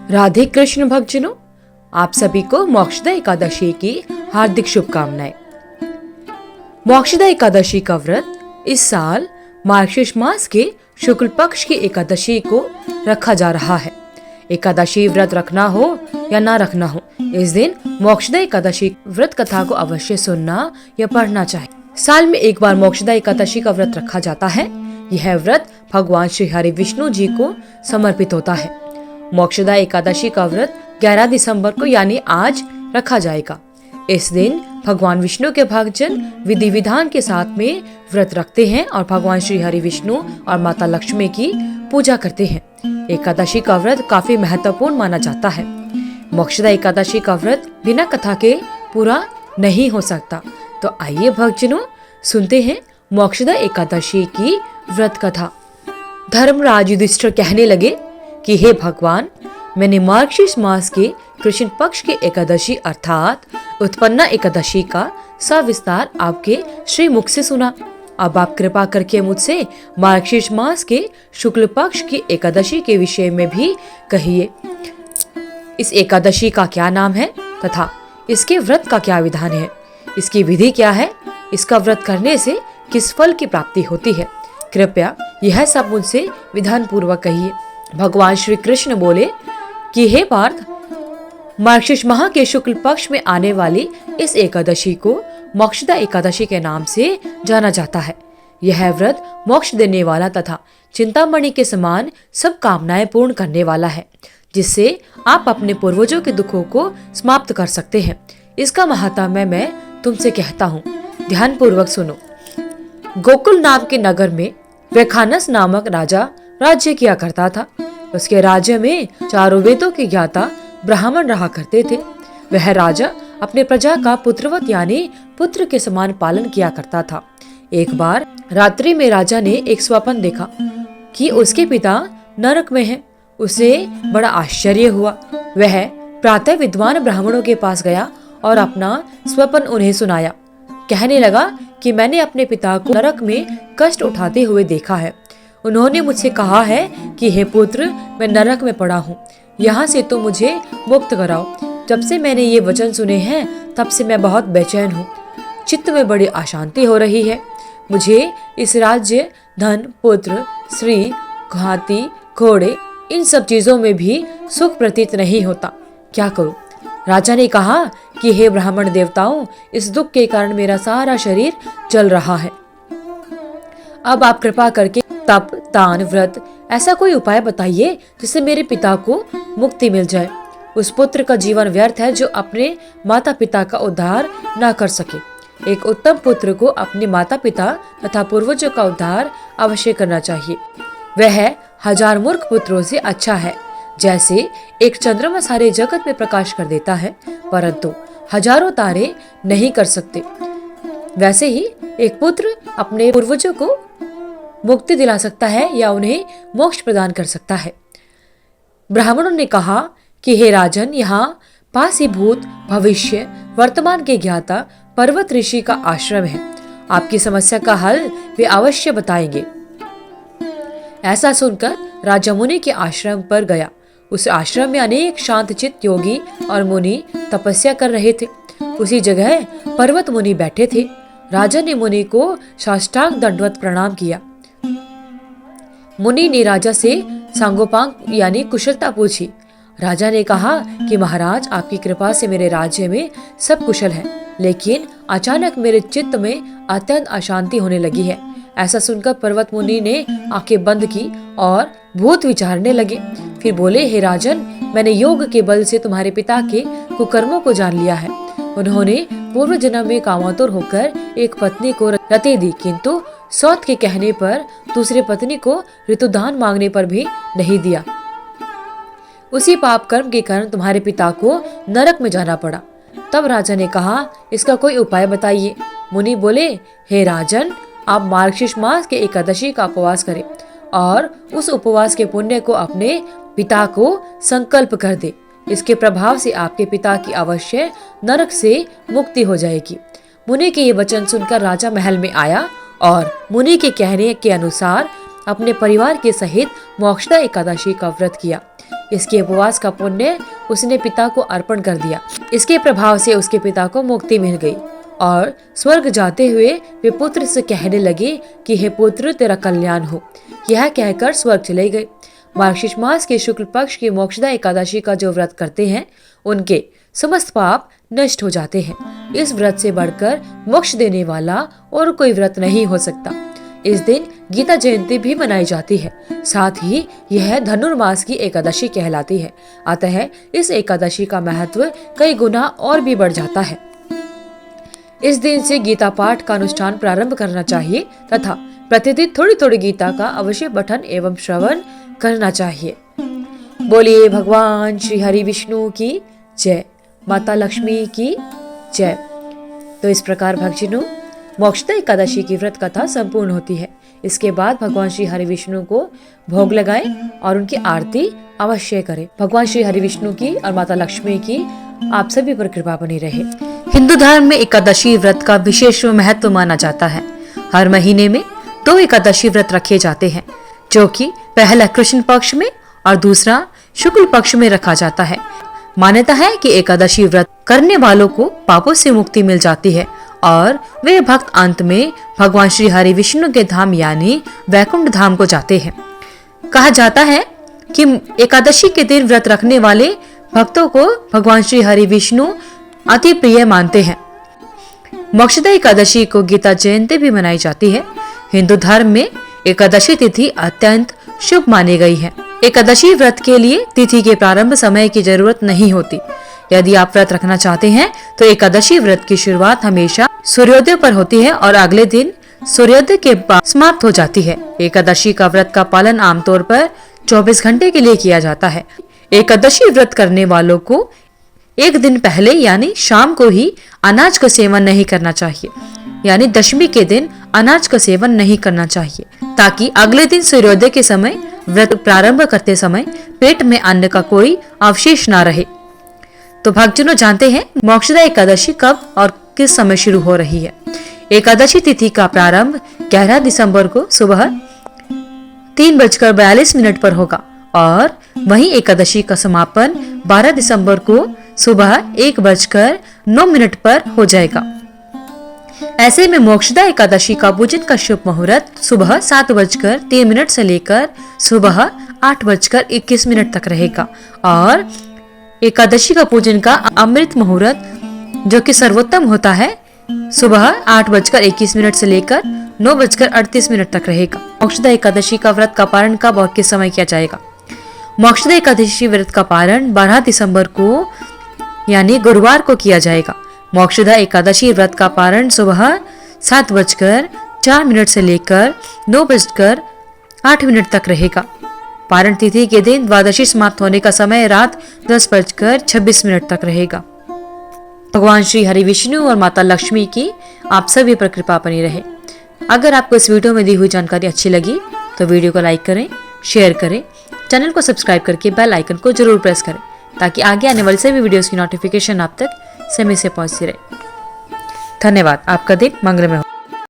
राधे कृष्ण भक्तजनों, आप सभी को मोक्षदा एकादशी की हार्दिक शुभकामनाएं। मोक्षदा एकादशी का व्रत इस साल मार्गशीर्ष मास के शुक्ल पक्ष की एकादशी को रखा जा रहा है। एकादशी व्रत रखना हो या ना रखना हो, इस दिन मोक्षदा एकादशी व्रत कथा को अवश्य सुनना या पढ़ना चाहिए। साल में एक बार मोक्षदा एकादशी का व्रत रखा जाता है। यह व्रत भगवान श्री हरि विष्णु जी को समर्पित होता है। मोक्षदा एकादशी का व्रत 11 दिसंबर को यानी आज रखा जाएगा। इस दिन भगवान विष्णु के भक्तजन विधि विधान के साथ में व्रत रखते हैं और भगवान श्री हरि विष्णु और माता लक्ष्मी की पूजा करते हैं। एकादशी का व्रत काफी महत्वपूर्ण माना जाता है। मोक्षदा एकादशी का व्रत बिना कथा के पूरा नहीं हो सकता। तो आइए भक्तजनों, सुनते हैं मोक्षदा एकादशी की व्रत कथा। धर्मराज युधिष्ठिर कहने लगे कि हे भगवान, मैंने मार्गशीर्ष मास के कृष्ण पक्ष की एकादशी अर्थात उत्पन्ना एकादशी का सविस्तार आपके श्री मुख से सुना। अब आप कृपा करके मुझसे मार्गशीर्ष मास के शुक्ल पक्ष की एकादशी के विषय में भी कहिए। इस एकादशी का क्या नाम है तथा इसके व्रत का क्या विधान है, इसकी विधि क्या है, इसका व्रत करने से किस फल की प्राप्ति होती है, कृपया यह सब मुझसे विधान पूर्वक कहिए। भगवान श्री कृष्ण बोले कि हे पार्थ, मार्गशीर्ष माह के शुक्ल पक्ष में आने वाली इस एकादशी को मोक्षदा एकादशी के नाम से जाना जाता है। यह व्रत मोक्ष देने वाला तथा चिंतामणि के समान सब कामनाएं पूर्ण करने वाला है, जिससे आप अपने पूर्वजों के दुखों को समाप्त कर सकते हैं। इसका महात्म्य मैं तुमसे कहता हूँ, ध्यान पूर्वक सुनो। गोकुल नाम के नगर में वैखानस नामक राजा राज्य किया करता था। उसके राज्य में चारों वेदों के ज्ञाता ब्राह्मण रहा करते थे। वह राजा अपने प्रजा का पुत्रवत यानी पुत्र के समान पालन किया करता था। एक बार रात्रि में राजा ने एक स्वप्न देखा कि उसके पिता नरक में हैं। उसे बड़ा आश्चर्य हुआ। वह प्रातः विद्वान ब्राह्मणों के पास गया और अपना स्वप्न उन्हें सुनाया। कहने लगा कि मैंने अपने पिता को नरक में कष्ट उठाते हुए देखा है। उन्होंने मुझसे कहा है कि हे पुत्र, मैं नरक में पड़ा हूँ, यहाँ से तो मुझे मुक्त कराओ। जब से मैंने ये वचन सुने हैं तब से मैं बहुत बेचैन हूँ। चित्त में बड़ी अशांति हो रही है। मुझे इस राज्य, धन, पुत्र, स्त्री, हाथी, घोड़े, इन सब चीजों में भी सुख प्रतीत नहीं होता। क्या करूँ? राजा ने कहा कि हे ब्राह्मण देवताओं, इस दुख के कारण मेरा सारा शरीर जल रहा है। अब आप कृपा करके तप, दान, व्रत ऐसा कोई उपाय बताइए जिससे मेरे पिता को मुक्ति मिल जाए। उस पुत्र का जीवन व्यर्थ है जो अपने माता पिता का उद्धार न कर सके। एक उत्तम पुत्र को अपने माता पिता तथा पूर्वजों का उद्धार अवश्य करना चाहिए। वह 1000 मूर्ख पुत्रों से अच्छा है। जैसे एक चंद्रमा सारे जगत में प्रकाश कर देता है, परंतु हजारों तारे नहीं कर सकते, वैसे ही एक पुत्र अपने पूर्वजों को मुक्ति दिला सकता है या उन्हें मोक्ष प्रदान कर सकता है। ब्राह्मणों ने कहा कि हे राजन, यहाँ पास ही भूत, भविष्य, वर्तमान के ज्ञाता पर्वत ऋषि का आश्रम है। आपकी समस्या का हल वे अवश्य बताएंगे। ऐसा सुनकर राजा मुनि के आश्रम पर गया। उस आश्रम में अनेक शांतचित्त योगी और मुनि तपस्या कर रहे थे। उसी जगह पर्वत मुनि बैठे थे। राजा ने मुनि को साष्टांग दंडवत प्रणाम किया। मुनि ने राजा से सांगोपांग यानी कुशलता पूछी। राजा ने कहा कि महाराज, आपकी कृपा से मेरे राज्य में सब कुशल है, लेकिन अचानक मेरे चित्त में अत्यंत अशांति होने लगी है। ऐसा सुनकर पर्वत मुनि ने आंखें बंद की और भूत विचारने लगे। फिर बोले, हे राजन, मैंने योग के बल से तुम्हारे पिता के कुकर्मों को जान लिया है। उन्होंने पूर्व जन्म में कामातुर होकर एक पत्नी को रति दी, किंतु सौत के कहने पर दूसरी पत्नी को ऋतुदान मांगने पर भी नहीं दिया। उसी पाप कर्म के कारण तुम्हारे पिता को नरक में जाना पड़ा। तब राजा ने कहा, इसका कोई उपाय बताइए। मुनि बोले, हे राजन, आप मार्गशीर्ष मास के एकादशी का उपवास करें और उस उपवास के पुण्य को अपने पिता को संकल्प कर दे। इसके प्रभाव से आपके पिता की अवश्य नरक से मुक्ति हो जाएगी। मुनि के ये वचन सुनकर राजा महल में आया और मुनि के कहने के अनुसार अपने परिवार के सहित मोक्षदा एकादशी का व्रत किया। इसके उपवास का पुण्य उसने पिता को अर्पण कर दिया। इसके प्रभाव से उसके पिता को मुक्ति मिल गई और स्वर्ग जाते हुए वे पुत्र से कहने लगे कि हे पुत्र, तेरा कल्याण हो। यह कहकर स्वर्ग चले गए। मार्गशीर्ष मास के शुक्ल पक्ष की मोक्षदा एकादशी का जो व्रत करते हैं उनके समस्त पाप नष्ट हो जाते हैं। इस व्रत से बढ़कर मोक्ष देने वाला और कोई व्रत नहीं हो सकता। इस दिन गीता जयंती भी मनाई जाती है। साथ ही यह धनुर्मास की एकादशी कहलाती है। अतः इस एकादशी का महत्व कई गुना और भी बढ़ जाता है। इस दिन से गीता पाठ का अनुष्ठान प्रारंभ करना चाहिए तथा प्रतिदिन थोड़ी थोड़ी गीता का अवश्य पठन एवं श्रवण करना चाहिए। बोलिए भगवान श्री हरि विष्णु की जय, माता लक्ष्मी की जय। तो इस प्रकार भक्तजनों मोक्षदा एकादशी की व्रत कथा संपूर्ण होती है। इसके बाद भगवान श्री हरि विष्णु को भोग लगाएं और उनकी आरती अवश्य करें। भगवान श्री हरि विष्णु की और माता लक्ष्मी की आप सभी पर कृपा बनी रहे। हिंदू धर्म में एकादशी व्रत का विशेष महत्व माना जाता है। हर महीने में 2 एकादशी व्रत रखे जाते हैं, जो कि पहला कृष्ण पक्ष में और दूसरा शुक्ल पक्ष में रखा जाता है। मान्यता है कि एकादशी व्रत करने वालों को पापों से मुक्ति मिल जाती है और वे भक्त अंत में भगवान श्री हरि विष्णु के धाम यानी वैकुंठ धाम को जाते हैं। कहा जाता है कि एकादशी के दिन व्रत रखने वाले भक्तों को भगवान श्री हरि विष्णु अति प्रिय मानते हैं। मोक्षदा एकादशी को गीता जयंती भी मनाई जाती है। हिंदू धर्म में एकादशी तिथि अत्यंत शुभ मानी गई है। एकादशी व्रत के लिए तिथि के प्रारंभ समय की जरूरत नहीं होती। यदि आप व्रत रखना चाहते हैं तो एकादशी व्रत की शुरुआत हमेशा सूर्योदय पर होती है और अगले दिन सूर्योदय के बाद समाप्त हो जाती है। एकादशी का व्रत का पालन आमतौर पर 24 घंटे के लिए किया जाता है। एकादशी व्रत करने वालों को एक दिन पहले यानी शाम को ही अनाज का सेवन नहीं करना चाहिए, यानी दशमी के दिन अनाज का सेवन नहीं करना चाहिए, ताकि अगले दिन सूर्योदय के समय व्रत प्रारंभ करते समय पेट में अन्न का कोई अवशेष ना रहे। तो भक्तजनों जानते हैं मोक्षदा एकादशी कब और किस समय शुरू हो रही है। एकादशी तिथि का प्रारंभ 11 दिसंबर को सुबह 3:42 पर होगा और वहीं एकादशी का समापन 12 दिसंबर को सुबह 1:09 पर हो जाएगा। ऐसे में मोक्षदा एकादशी का पूजन का शुभ मुहूर्त सुबह 7:03 से लेकर सुबह 8:21 तक रहेगा और एकादशी का पूजन का अमृत मुहूर्त जो कि सर्वोत्तम होता है सुबह 8:21 से लेकर 9:38 तक रहेगा। मोक्षदा एकादशी का व्रत का पारण कब और किस समय किया जाएगा? मोक्षदा एकादशी व्रत का पारण 12 दिसंबर को यानी गुरुवार को किया जाएगा। मोक्षदा एकादशी व्रत का पारण सुबह 7:04 से लेकर 9:08 तक रहेगा। पारण तिथि के दिन द्वादशी समाप्त होने का समय रात 10:26 तक रहेगा। भगवान श्री हरि विष्णु और माता लक्ष्मी की आप सभी पर कृपा बनी रहे। अगर आपको इस वीडियो में दी हुई जानकारी अच्छी लगी तो वीडियो को लाइक करें, शेयर करें, चैनल को सब्सक्राइब करके बेल आइकन को जरूर प्रेस करें ताकि आगे आने वाले सभी वीडियोस की नोटिफिकेशन आप तक समय से पहुंचती रहे। धन्यवाद। आपका दिन मंगलमय हो।